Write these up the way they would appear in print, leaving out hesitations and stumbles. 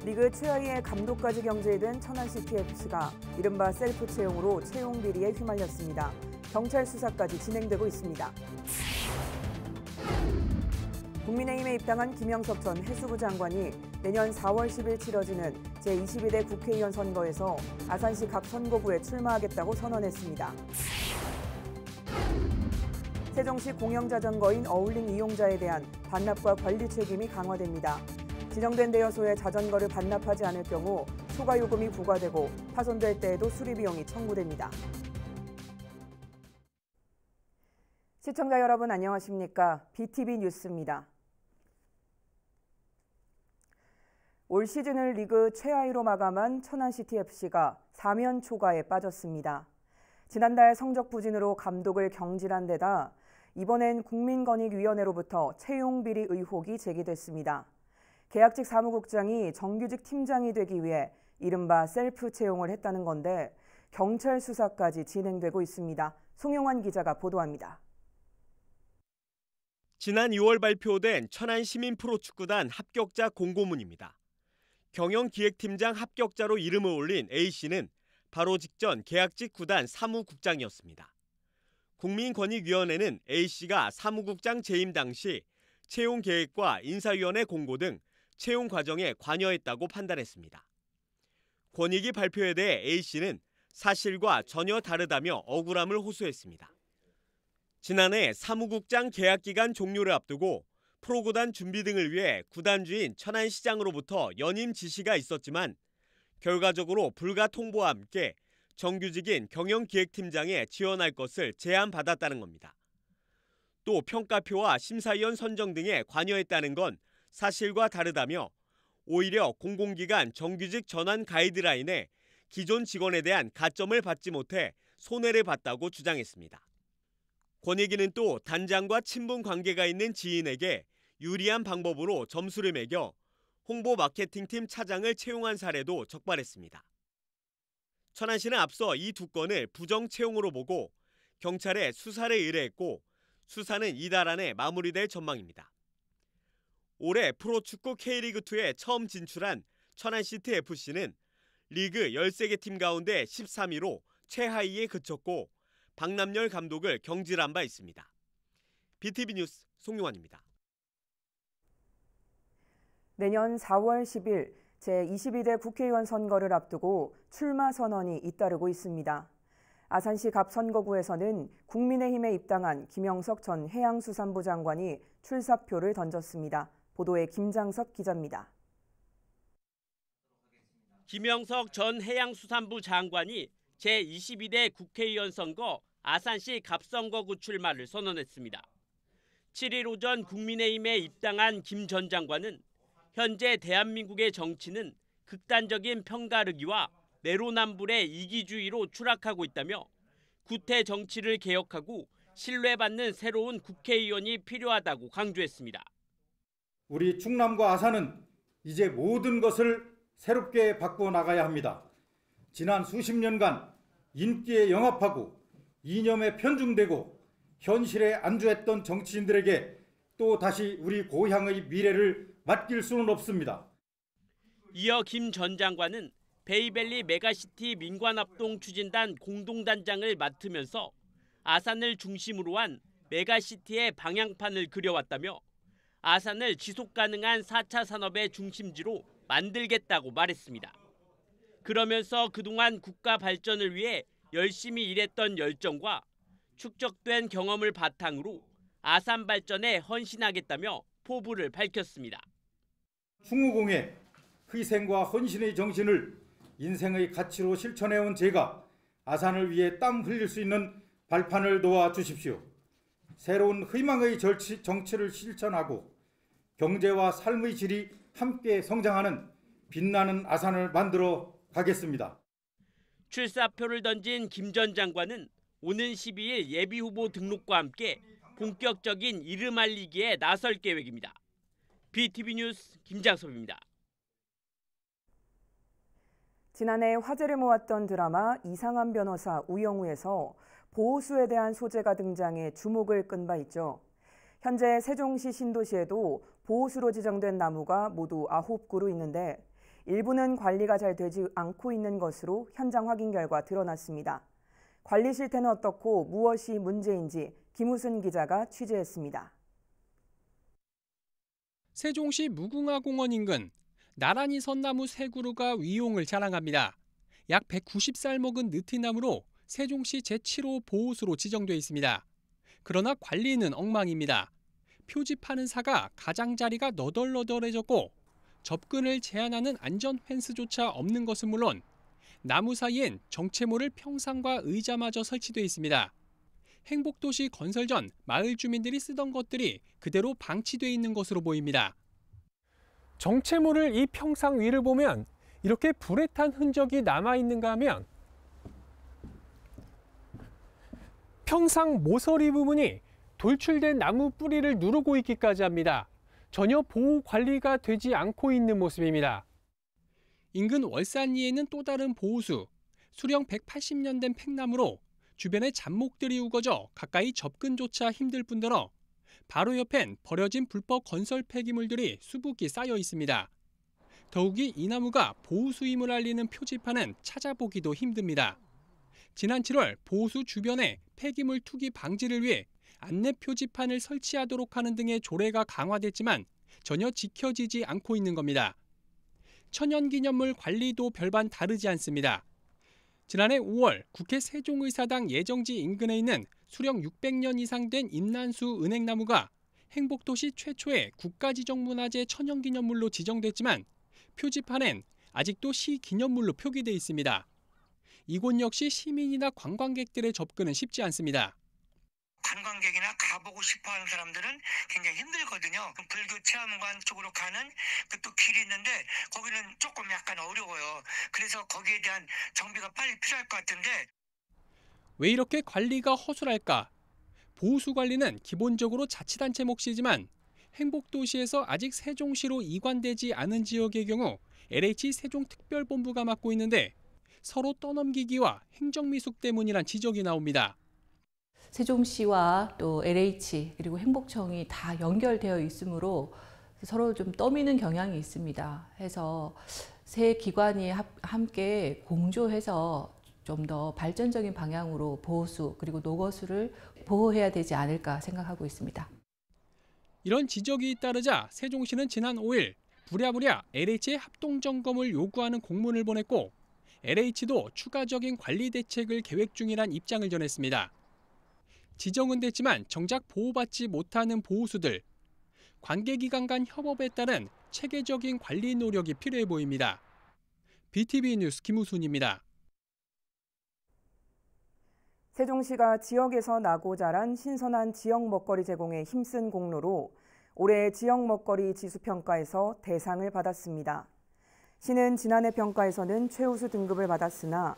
리그 최하위의 감독까지 경질된 천안시티FC가 이른바 셀프 채용으로 채용 비리에 휘말렸습니다. 경찰 수사까지 진행되고 있습니다. 국민의힘에 입당한 김영석 전 해수부 장관이 내년 4월 10일 치러지는 제22대 국회의원 선거에서 아산시 각 선거구에 출마하겠다고 선언했습니다. 세종시 공영자전거인 어울링 이용자에 대한 반납과 관리 책임이 강화됩니다. 지정된 대여소에 자전거를 반납하지 않을 경우 초과 요금이 부과되고 파손될 때에도 수리 비용이 청구됩니다. 시청자 여러분 안녕하십니까? BTV 뉴스입니다. 올 시즌을 리그 최하위로 마감한 천안시티FC가 사면 초과에 빠졌습니다. 지난달 성적 부진으로 감독을 경질한 데다 이번엔 국민권익위원회로부터 채용 비리 의혹이 제기됐습니다. 계약직 사무국장이 정규직 팀장이 되기 위해 이른바 셀프 채용을 했다는 건데 경찰 수사까지 진행되고 있습니다. 송영환 기자가 보도합니다. 지난 2월 발표된 천안시민프로축구단 합격자 공고문입니다. 경영기획팀장 합격자로 이름을 올린 A씨는 바로 직전 계약직 구단 사무국장이었습니다. 국민권익위원회는 A씨가 사무국장 재임 당시 채용 계획과 인사위원회 공고 등 채용 과정에 관여했다고 판단했습니다. 권익위 발표에 대해 A씨는 사실과 전혀 다르다며 억울함을 호소했습니다. 지난해 사무국장 계약 기간 종료를 앞두고 프로구단 준비 등을 위해 구단주인 천안시장으로부터 연임 지시가 있었지만 결과적으로 불가 통보와 함께 정규직인 경영기획팀장에 지원할 것을 제안받았다는 겁니다. 또 평가표와 심사위원 선정 등에 관여했다는 건 사실과 다르다며 오히려 공공기관 정규직 전환 가이드라인에 기존 직원에 대한 가점을 받지 못해 손해를 봤다고 주장했습니다. 권익위는 또 단장과 친분 관계가 있는 지인에게 유리한 방법으로 점수를 매겨 홍보 마케팅팀 차장을 채용한 사례도 적발했습니다. 천안시는 앞서 이 두 건을 부정 채용으로 보고 경찰에 수사를 의뢰했고 수사는 이달 안에 마무리될 전망입니다. 올해 프로축구 K리그2에 처음 진출한 천안시티FC는 리그 13개 팀 가운데 13위로 최하위에 그쳤고 박남열 감독을 경질한 바 있습니다. BTV 뉴스 송용환입니다. 내년 4월 10일 제22대 국회의원 선거를 앞두고 출마 선언이 잇따르고 있습니다. 아산시 갑 선거구에서는 국민의힘에 입당한 김영석 전 해양수산부 장관이 출사표를 던졌습니다. 보도에 김장섭 기자입니다. 김영석 전 해양수산부 장관이 제22대 국회의원 선거 아산시 갑선거구 출마를 선언했습니다. 7일 오전 국민의힘에 입당한 김 전 장관은 현재 대한민국의 정치는 극단적인 편가르기와 내로남불의 이기주의로 추락하고 있다며 구태 정치를 개혁하고 신뢰받는 새로운 국회의원이 필요하다고 강조했습니다. 우리 충남과 아산은 이제 모든 것을 새롭게 바꿔 나가야 합니다. 지난 수십 년간 인기에 영합하고 이념에 편중되고 현실에 안주했던 정치인들에게 또 다시 우리 고향의 미래를 맡길 수는 없습니다. 이어 김 전 장관은 베이밸리 메가시티 민관합동 추진단 공동단장을 맡으면서 아산을 중심으로 한 메가시티의 방향판을 그려왔다며 아산을 지속가능한 4차 산업의 중심지로 만들겠다고 말했습니다. 그러면서 그동안 국가 발전을 위해 열심히 일했던 열정과 축적된 경험을 바탕으로 아산 발전에 헌신하겠다며 포부를 밝혔습니다. 충무공의 희생과 헌신의 정신을 인생의 가치로 실천해온 제가 아산을 위해 땀 흘릴 수 있는 발판을 도와주십시오. 새로운 희망의 정치를 실천하고 경제와 삶의 질이 함께 성장하는 빛나는 아산을 만들어 가겠습니다. 출사표를 던진 김 전 장관은 오는 12일 예비후보 등록과 함께 본격적인 이름 알리기에 나설 계획입니다. BTV 뉴스 김장섭입니다. 지난해 화제를 모았던 드라마 이상한 변호사 우영우에서 보호수에 대한 소재가 등장해 주목을 끈 바 있죠. 현재 세종시 신도시에도 보호수로 지정된 나무가 모두 9그루 있는데 일부는 관리가 잘 되지 않고 있는 것으로 현장 확인 결과 드러났습니다. 관리 실태는 어떻고 무엇이 문제인지 김우순 기자가 취재했습니다. 세종시 무궁화공원 인근 나란히 선 나무 3그루가 위용을 자랑합니다. 약 190살 먹은 느티나무로 세종시 제7호 보호수로 지정돼 있습니다. 그러나 관리는 엉망입니다. 표지파는 사가 가장자리가 너덜너덜해졌고 접근을 제한하는 안전 펜스조차 없는 것은 물론 나무 사이엔 정체모를 평상과 의자마저 설치돼 있습니다. 행복도시 건설 전 마을 주민들이 쓰던 것들이 그대로 방치돼 있는 것으로 보입니다. 정체모를 이 평상 위를 보면 이렇게 불에 탄 흔적이 남아있는가 하면 평상 모서리 부분이 돌출된 나무 뿌리를 누르고 있기까지 합니다. 전혀 보호 관리가 되지 않고 있는 모습입니다. 인근 월산리에는 또 다른 보호수, 수령 180년 된 팽나무로 주변에 잡목들이 우거져 가까이 접근조차 힘들 뿐더러 바로 옆엔 버려진 불법 건설 폐기물들이 수북이 쌓여 있습니다. 더욱이 이 나무가 보호수임을 알리는 표지판은 찾아보기도 힘듭니다. 지난 7월 보호수 주변에 폐기물 투기 방지를 위해 안내 표지판을 설치하도록 하는 등의 조례가 강화됐지만 전혀 지켜지지 않고 있는 겁니다. 천연기념물 관리도 별반 다르지 않습니다. 지난해 5월 국회 세종의사당 예정지 인근에 있는 수령 600년 이상 된 임난수 은행나무가 행복도시 최초의 국가지정문화재 천연기념물로 지정됐지만 표지판엔 아직도 시기념물로 표기돼 있습니다. 이곳 역시 시민이나 관광객들의 접근은 쉽지 않습니다. 관광객이나 가보고 싶어하는 사람들은 굉장히 힘들거든요. 불교 체험관 쪽으로 가는 또 길이 있는데 거기는 조금 약간 어려워요. 그래서 거기에 대한 정비가 빨리 필요할 것 같은데. 왜 이렇게 관리가 허술할까? 보호수 관리는 기본적으로 자치단체 몫이지만 행복도시에서 아직 세종시로 이관되지 않은 지역의 경우 LH 세종특별본부가 맡고 있는데 서로 떠넘기기와 행정미숙 때문이란 지적이 나옵니다. 세종시와 또 LH 그리고 행복청이 다 연결되어 있으므로 서로 좀 떠미는 경향이 있습니다. 해서 세 기관이 함께 공조해서 좀 더 발전적인 방향으로 보호수 그리고 녹어수를 보호해야 되지 않을까 생각하고 있습니다. 이런 지적이 잇따르자 세종시는 지난 5일 부랴부랴 LH의 합동점검을 요구하는 공문을 보냈고 LH도 추가적인 관리 대책을 계획 중이란 입장을 전했습니다. 지정은 됐지만 정작 보호받지 못하는 보호수들, 관계기관 간 협업에 따른 체계적인 관리 노력이 필요해 보입니다. BTV 뉴스 김우순입니다. 세종시가 지역에서 나고 자란 신선한 지역 먹거리 제공에 힘쓴 공로로 올해 지역 먹거리 지수평가에서 대상을 받았습니다. 시는 지난해 평가에서는 최우수 등급을 받았으나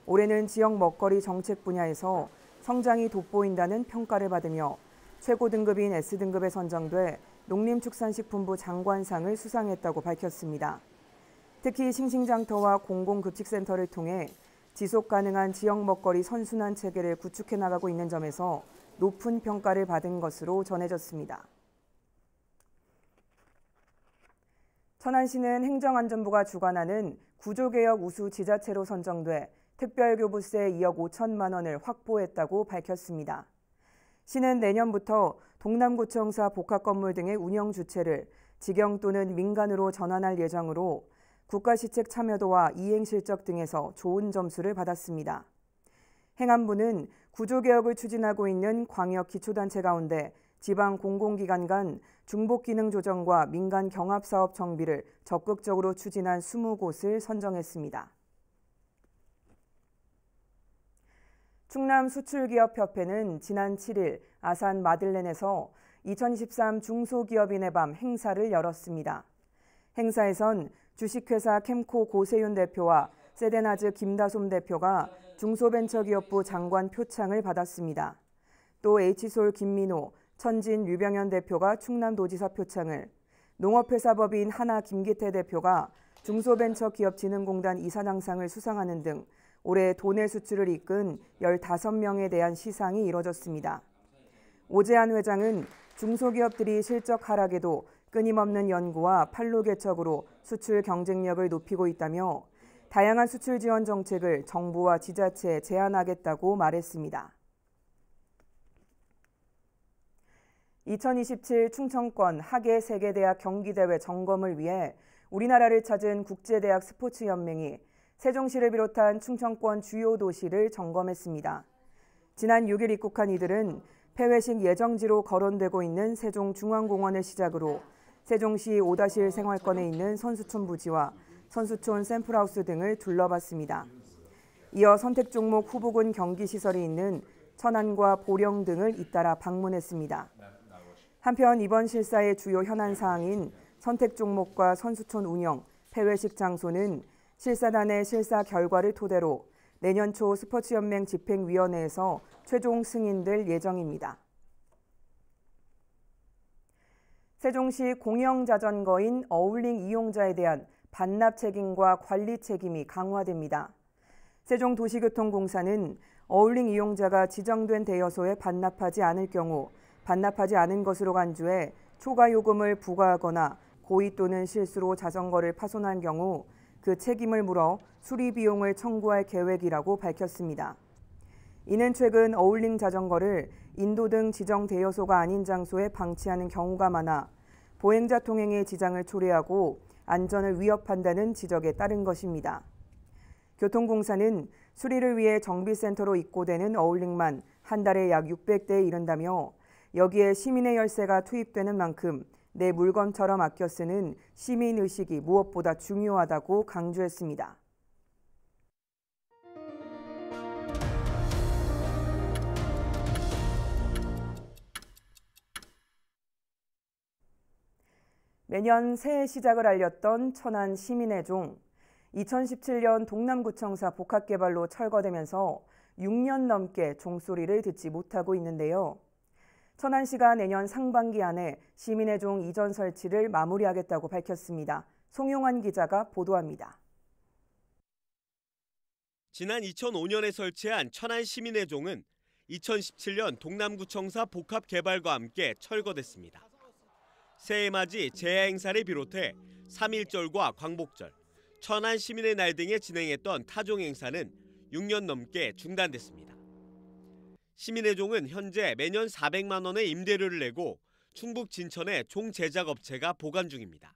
올해는 지역 먹거리 정책 분야에서 성장이 돋보인다는 평가를 받으며 최고 등급인 S등급에 선정돼 농림축산식품부 장관상을 수상했다고 밝혔습니다. 특히 싱싱장터와 공공급식센터를 통해 지속 가능한 지역 먹거리 선순환 체계를 구축해 나가고 있는 점에서 높은 평가를 받은 것으로 전해졌습니다. 천안시는 행정안전부가 주관하는 구조개혁 우수 지자체로 선정돼 특별교부세 2억 5천만 원을 확보했다고 밝혔습니다. 시는 내년부터 동남구청사 복합건물 등의 운영 주체를 직영 또는 민간으로 전환할 예정으로 국가시책 참여도와 이행실적 등에서 좋은 점수를 받았습니다. 행안부는 구조개혁을 추진하고 있는 광역기초단체 가운데 지방 공공기관 간 중복기능 조정과 민간 경합사업 정비를 적극적으로 추진한 20곳을 선정했습니다. 충남수출기업협회는 지난 7일 아산 마들렌에서 2023 중소기업인의 밤 행사를 열었습니다. 행사에선 주식회사 캠코 고세윤 대표와 세데나즈 김다솜 대표가 중소벤처기업부 장관 표창을 받았습니다. 또 H솔 김민호, 천진 류병현 대표가 충남도지사 표창을, 농업회사법인 하나 김기태 대표가 중소벤처기업진흥공단 이사장상을 수상하는 등 올해 도내 수출을 이끈 15명에 대한 시상이 이뤄졌습니다. 오재한 회장은 중소기업들이 실적 하락에도 끊임없는 연구와 판로 개척으로 수출 경쟁력을 높이고 있다며 다양한 수출 지원 정책을 정부와 지자체에 제안하겠다고 말했습니다. 2027 충청권 하계 세계대학 경기대회 점검을 위해 우리나라를 찾은 국제대학 스포츠연맹이 세종시를 비롯한 충청권 주요 도시를 점검했습니다. 지난 6일 입국한 이들은 폐회식 예정지로 거론되고 있는 세종중앙공원을 시작으로 세종시 5-1 생활권에 있는 선수촌 부지와 선수촌 샘플하우스 등을 둘러봤습니다. 이어 선택 종목 후보군 경기시설이 있는 천안과 보령 등을 잇따라 방문했습니다. 한편 이번 실사의 주요 현안 사항인 선택 종목과 선수촌 운영, 폐회식 장소는 실사단의 실사 결과를 토대로 내년 초 스포츠연맹 집행위원회에서 최종 승인될 예정입니다. 세종시 공영자전거인 어울링 이용자에 대한 반납 책임과 관리 책임이 강화됩니다. 세종도시교통공사는 어울링 이용자가 지정된 대여소에 반납하지 않을 경우 반납하지 않은 것으로 간주해 초과 요금을 부과하거나 고의 또는 실수로 자전거를 파손한 경우 그 책임을 물어 수리 비용을 청구할 계획이라고 밝혔습니다. 이는 최근 어울링 자전거를 인도 등 지정 대여소가 아닌 장소에 방치하는 경우가 많아 보행자 통행에 지장을 초래하고 안전을 위협한다는 지적에 따른 것입니다. 교통공사는 수리를 위해 정비센터로 입고되는 어울링만 한 달에 약 600대에 이른다며 여기에 시민의 열세가 투입되는 만큼 내 물건처럼 아껴 쓰는 시민의식이 무엇보다 중요하다고 강조했습니다. 매년 새해 시작을 알렸던 천안 시민의 종, 2017년 동남구청사 복합개발로 철거되면서 6년 넘게 종소리를 듣지 못하고 있는데요. 천안시가 내년 상반기 안에 시민의 종 이전 설치를 마무리하겠다고 밝혔습니다. 송용환 기자가 보도합니다. 지난 2005년에 설치한 천안 시민의 종은 2017년 동남구청사 복합개발과 함께 철거됐습니다. 새해 맞이 제야 행사를 비롯해 3.1절과 광복절, 천안 시민의 날 등에 진행했던 타종 행사는 6년 넘게 중단됐습니다. 시민의 종은 현재 매년 400만 원의 임대료를 내고 충북 진천의 종 제작 업체가 보관 중입니다.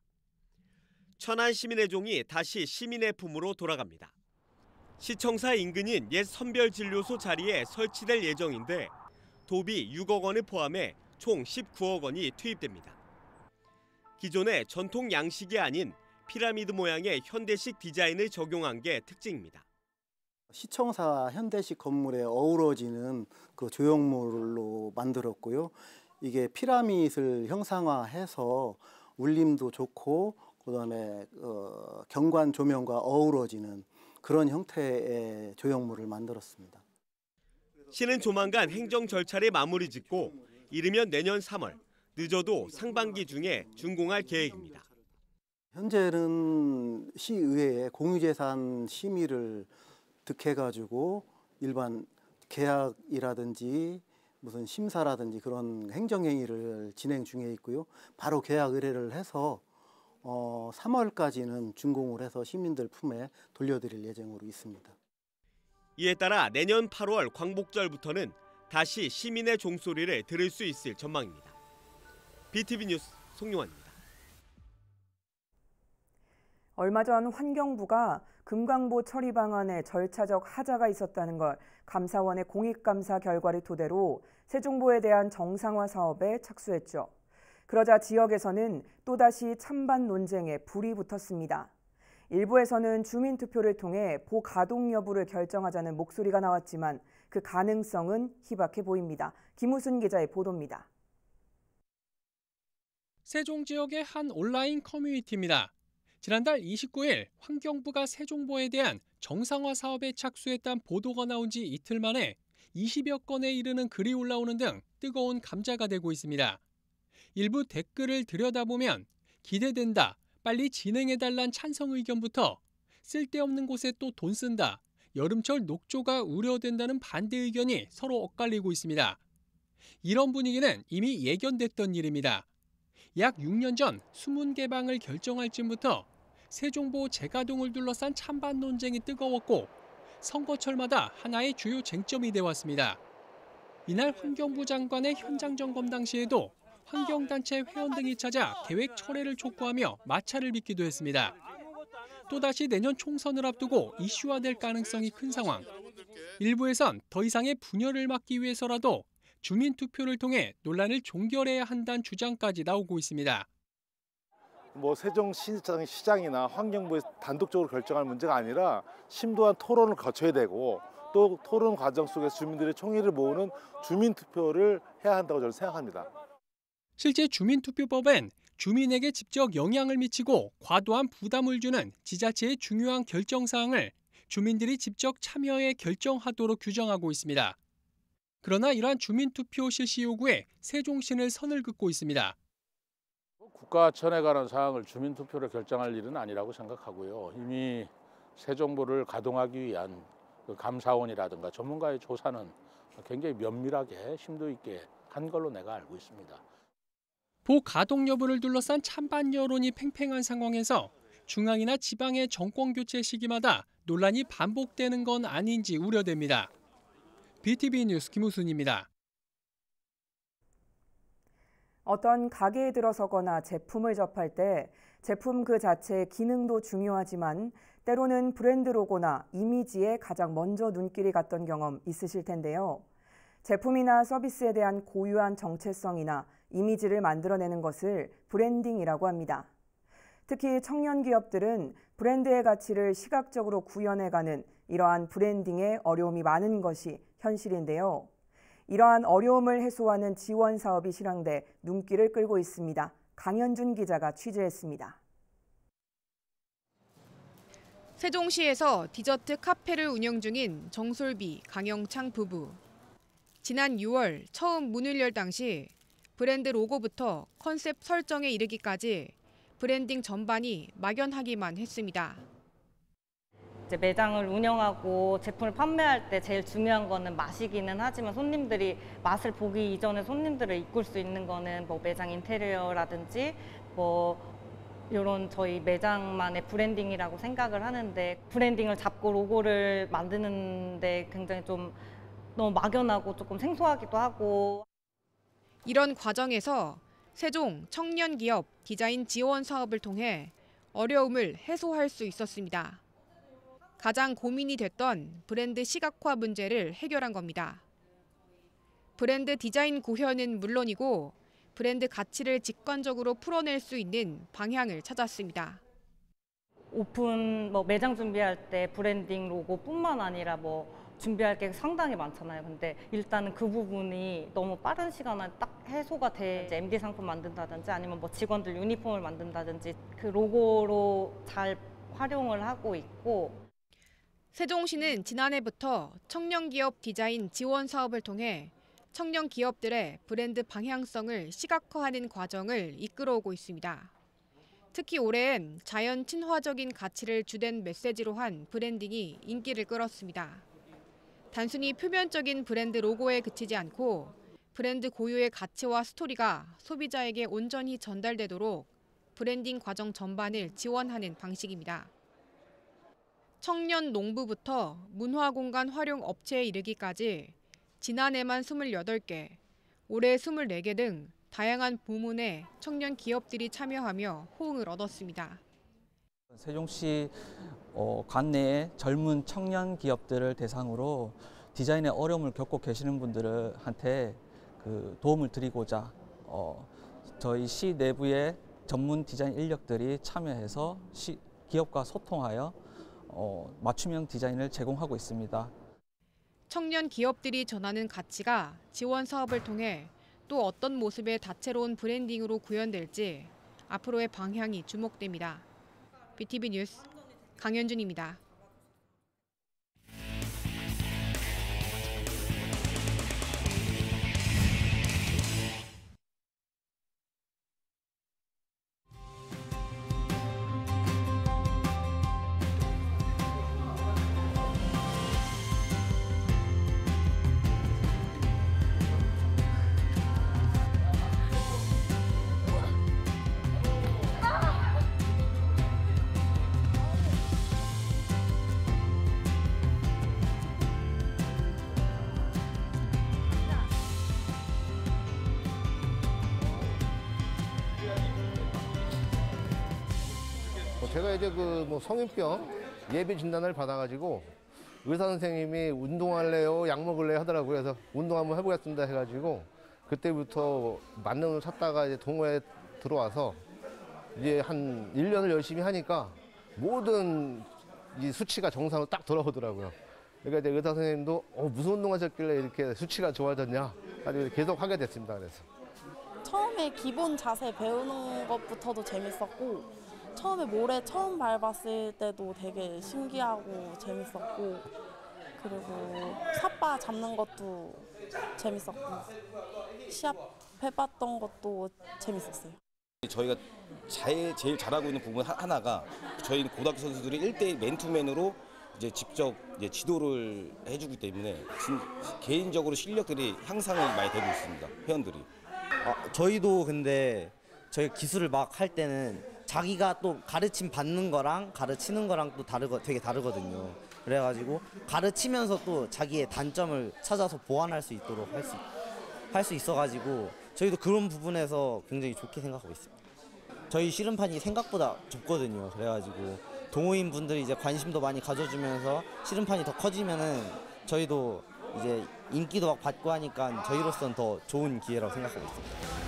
천안 시민의 종이 다시 시민의 품으로 돌아갑니다. 시청사 인근인 옛 선별진료소 자리에 설치될 예정인데 도비 6억 원을 포함해 총 19억 원이 투입됩니다. 기존의 전통 양식이 아닌 피라미드 모양의 현대식 디자인을 적용한 게 특징입니다. 시청사 현대식 건물에 어우러지는 그 조형물로 만들었고요. 이게 피라밋을 형상화해서 울림도 좋고 그다음에 경관 조명과 어우러지는 그런 형태의 조형물을 만들었습니다. 시는 조만간 행정 절차를 마무리 짓고 이르면 내년 3월, 늦어도 상반기 중에 준공할 계획입니다. 현재는 시의회에 공유재산 심의를 득해가지고 일반 계약이라든지 무슨 심사라든지 그런 행정행위를 진행 중에 있고요. 바로 계약 의뢰를 해서 3월까지는 준공을 해서 시민들 품에 돌려드릴 예정으로 있습니다. 이에 따라 내년 8월 광복절부터는 다시 시민의 종소리를 들을 수 있을 전망입니다. BTV 뉴스 송용환입니다. 얼마 전 환경부가 금강보 처리 방안에 절차적 하자가 있었다는 걸 감사원의 공익감사 결과를 토대로 세종보에 대한 정상화 사업에 착수했죠. 그러자 지역에서는 또다시 찬반 논쟁에 불이 붙었습니다. 일부에서는 주민투표를 통해 보 가동 여부를 결정하자는 목소리가 나왔지만 그 가능성은 희박해 보입니다. 김우순 기자의 보도입니다. 세종 지역의 한 온라인 커뮤니티입니다. 지난달 29일 환경부가 세종보에 대한 정상화 사업에 착수했다는 보도가 나온 지 이틀 만에 20여 건에 이르는 글이 올라오는 등 뜨거운 감자가 되고 있습니다. 일부 댓글을 들여다보면 기대된다, 빨리 진행해달란 찬성 의견부터 쓸데없는 곳에 또 돈 쓴다, 여름철 녹조가 우려된다는 반대 의견이 서로 엇갈리고 있습니다. 이런 분위기는 이미 예견됐던 일입니다. 약 6년 전 수문 개방을 결정할 즈음부터 세종보 재가동을 둘러싼 찬반 논쟁이 뜨거웠고 선거철마다 하나의 주요 쟁점이 되어 왔습니다. 이날 환경부 장관의 현장 점검 당시에도 환경단체 회원 등이 찾아 계획 철회를 촉구하며 마찰을 빚기도 했습니다. 또다시 내년 총선을 앞두고 이슈화될 가능성이 큰 상황. 일부에선 더 이상의 분열을 막기 위해서라도 주민투표를 통해 논란을 종결해야 한다는 주장까지 나오고 있습니다. 세종시장이나 환경부에서 단독적으로 결정할 문제가 아니라 심도한 토론을 거쳐야 되고 또 토론 과정 속에서 주민들의 총의를 모으는 주민투표를 해야 한다고 저는 생각합니다. 실제 주민투표법엔 주민에게 직접 영향을 미치고 과도한 부담을 주는 지자체의 중요한 결정사항을 주민들이 직접 참여해 결정하도록 규정하고 있습니다. 그러나 이러한 주민투표 실시 요구에 세종시는 선을 긋고 있습니다. 국가천에 관한 사항을 주민투표로 결정할 일은 아니라고 생각하고요. 이미 세종보를 가동하기 위한 감사원이라든가 전문가의 조사는 굉장히 면밀하게 심도 있게 한 걸로 내가 알고 있습니다. 보 가동 여부를 둘러싼 찬반 여론이 팽팽한 상황에서 중앙이나 지방의 정권 교체 시기마다 논란이 반복되는 건 아닌지 우려됩니다. BTV 뉴스 김우순입니다. 어떤 가게에 들어서거나 제품을 접할 때 제품 그 자체의 기능도 중요하지만 때로는 브랜드 로고나 이미지에 가장 먼저 눈길이 갔던 경험 있으실 텐데요. 제품이나 서비스에 대한 고유한 정체성이나 이미지를 만들어내는 것을 브랜딩이라고 합니다. 특히 청년 기업들은 브랜드의 가치를 시각적으로 구현해가는 이러한 브랜딩에 어려움이 많은 것이 현실인데요. 이러한 어려움을 해소하는 지원 사업이 실행돼 눈길을 끌고 있습니다. 강현준 기자가 취재했습니다. 세종시에서 디저트 카페를 운영 중인 정솔비, 강영창 부부. 지난 6월 처음 문을 열 당시 브랜드 로고부터 컨셉 설정에 이르기까지 브랜딩 전반이 막연하기만 했습니다. 이제 매장을 운영하고 제품을 판매할 때 제일 중요한 거는 맛이기는 하지만 손님들이 맛을 보기 이전에 손님들을 이끌 수 있는 거는 매장 인테리어라든지 이런 저희 매장만의 브랜딩이라고 생각을 하는데 브랜딩을 잡고 로고를 만드는데 굉장히 좀 너무 막연하고 조금 생소하기도 하고. 이런 과정에서 세종 청년기업 디자인 지원 사업을 통해 어려움을 해소할 수 있었습니다. 가장 고민이 됐던 브랜드 시각화 문제를 해결한 겁니다. 브랜드 디자인 구현은 물론이고 브랜드 가치를 직관적으로 풀어낼 수 있는 방향을 찾았습니다. 오픈 매장 준비할 때 브랜딩 로고뿐만 아니라 준비할 게 상당히 많잖아요. 근데 일단은 그 부분이 너무 빠른 시간에 딱 해소가 돼 MD 상품 만든다든지 아니면 직원들 유니폼을 만든다든지 그 로고로 잘 활용을 하고 있고. 세종시는 지난해부터 청년기업 디자인 지원 사업을 통해 청년 기업들의 브랜드 방향성을 시각화하는 과정을 이끌어오고 있습니다. 특히 올해엔 자연 친화적인 가치를 주된 메시지로 한 브랜딩이 인기를 끌었습니다. 단순히 표면적인 브랜드 로고에 그치지 않고 브랜드 고유의 가치와 스토리가 소비자에게 온전히 전달되도록 브랜딩 과정 전반을 지원하는 방식입니다. 청년 농부부터 문화공간 활용 업체에 이르기까지 지난해만 28개, 올해 24개 등 다양한 부문에 청년 기업들이 참여하며 호응을 얻었습니다. 세종시 관내의 젊은 청년 기업들을 대상으로 디자인의 어려움을 겪고 계시는 분들한테 도움을 드리고자 저희 시 내부의 전문 디자인 인력들이 참여해서 기업과 소통하여 맞춤형 디자인을 제공하고 있습니다. 청년 기업들이 전하는 가치가 지원 사업을 통해 또 어떤 모습의 다채로운 브랜딩으로 구현될지 앞으로의 방향이 주목됩니다. BTV 뉴스 강현준입니다. 제가 이제 성인병 예비 진단을 받아가지고 의사 선생님이 운동할래요, 약 먹을래요 하더라고요. 그래서 운동 한번 해보겠습니다 해가지고 그때부터 맞는 걸 찾다가 이제 동호회에 들어와서 이제 한 1년을 열심히 하니까 모든 이 수치가 정상으로 딱 돌아오더라고요. 그러니까 이제 의사 선생님도 무슨 운동하셨길래 이렇게 수치가 좋아졌냐, 아주 계속 하게 됐습니다. 그래서 처음에 기본 자세 배우는 것부터도 재밌었고, 처음에 모래 처음 밟았을 때도 되게 신기하고 재밌었고, 그리고 삿바 잡는 것도 재밌었고, 시합 해봤던 것도 재밌었어요. 저희가 제일 잘하고 있는 부분 하나가 저희 고등학교 선수들이 1대1 맨투맨으로 이제 직접 지도를 해주기 때문에 개인적으로 실력들이 향상이 많이 되고 있습니다. 회원들이. 저희도 근데 저희 기술을 막 할 때는 자기가 또 가르침 받는 거랑 가르치는 거랑 또 되게 다르거든요. 그래가지고 가르치면서 또 자기의 단점을 찾아서 보완할 수 있도록 할 수 있어가지고 저희도 그런 부분에서 굉장히 좋게 생각하고 있습니다. 저희 씨름판이 생각보다 좁거든요. 그래가지고 동호인 분들이 이제 관심도 많이 가져주면서 씨름판이 더 커지면은 저희도 이제 인기도 막 받고 하니까 저희로서는 더 좋은 기회라고 생각하고 있습니다.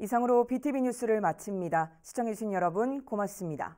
이상으로 BTV 뉴스를 마칩니다. 시청해주신 여러분 고맙습니다.